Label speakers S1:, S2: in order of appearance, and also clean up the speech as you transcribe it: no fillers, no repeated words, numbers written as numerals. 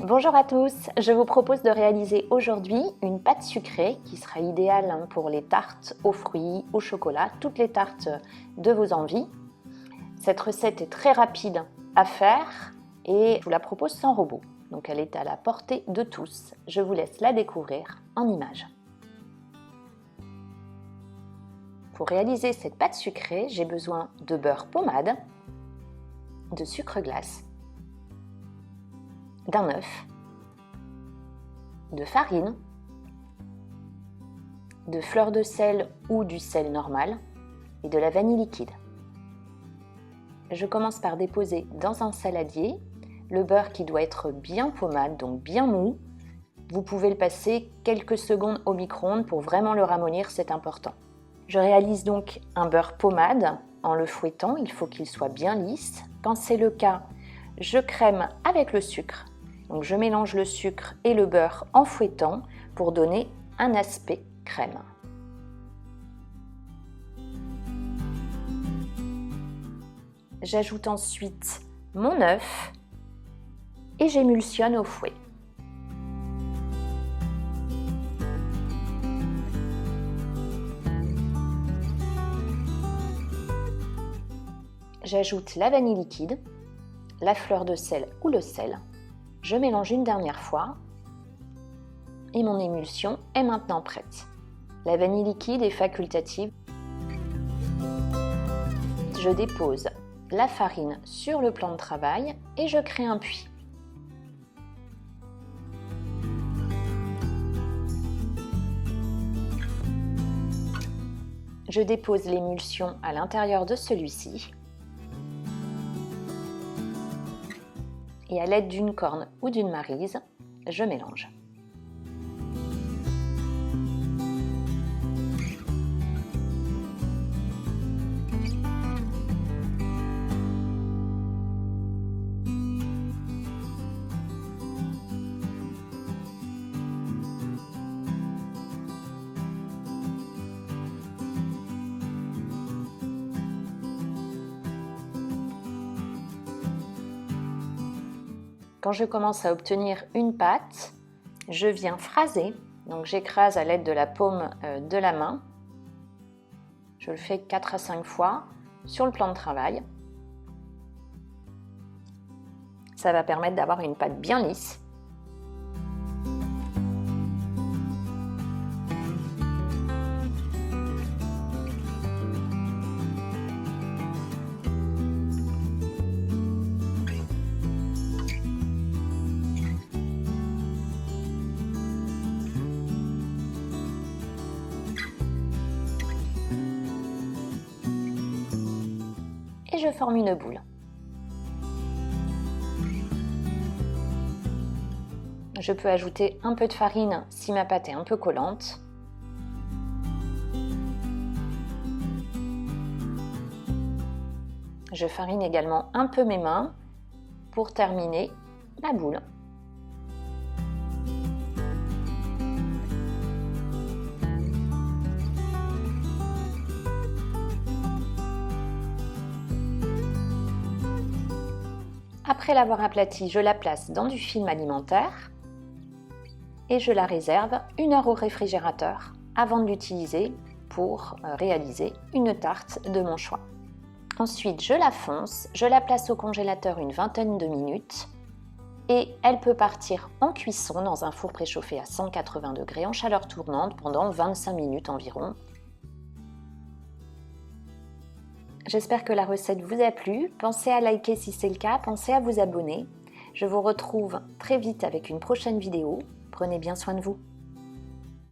S1: Bonjour à tous, je vous propose de réaliser aujourd'hui une pâte sucrée qui sera idéale pour les tartes aux fruits, au chocolat, toutes les tartes de vos envies. Cette recette est très rapide à faire et je vous la propose sans robot, donc elle est à la portée de tous. Je vous laisse la découvrir en images. Pour réaliser cette pâte sucrée, j'ai besoin de beurre pommade, de sucre glace, d'un œuf, de farine, de fleur de sel ou du sel normal et de la vanille liquide. Je commence par déposer dans un saladier le beurre qui doit être bien pommade, donc bien mou. Vous pouvez le passer quelques secondes au micro-ondes pour vraiment le ramollir, c'est important. Je réalise donc un beurre pommade en le fouettant, il faut qu'il soit bien lisse. Quand c'est le cas, je crème avec le sucre. Donc je mélange le sucre et le beurre en fouettant pour donner un aspect crème. J'ajoute ensuite mon œuf et j'émulsionne au fouet. J'ajoute la vanille liquide, la fleur de sel ou le sel. Je mélange une dernière fois et mon émulsion est maintenant prête. La vanille liquide est facultative. Je dépose la farine sur le plan de travail et je crée un puits. Je dépose l'émulsion à l'intérieur de celui-ci. Et à l'aide d'une corne ou d'une maryse, je mélange. Quand je commence à obtenir une pâte, je viens phraser. Donc j'écrase à l'aide de la paume de la main. Je le fais 4 à 5 fois sur le plan de travail. Ça va permettre d'avoir une pâte bien lisse. Et je forme une boule. Je peux ajouter un peu de farine si ma pâte est un peu collante. Je farine également un peu mes mains pour terminer la boule. Après l'avoir aplatie, je la place dans du film alimentaire et je la réserve 1 heure au réfrigérateur avant de l'utiliser pour réaliser une tarte de mon choix. Ensuite, je la fonce, je la place au congélateur une vingtaine de minutes et elle peut partir en cuisson dans un four préchauffé à 180 degrés en chaleur tournante pendant 25 minutes environ. J'espère que la recette vous a plu. Pensez à liker si c'est le cas, pensez à vous abonner. Je vous retrouve très vite avec une prochaine vidéo. Prenez bien soin de vous.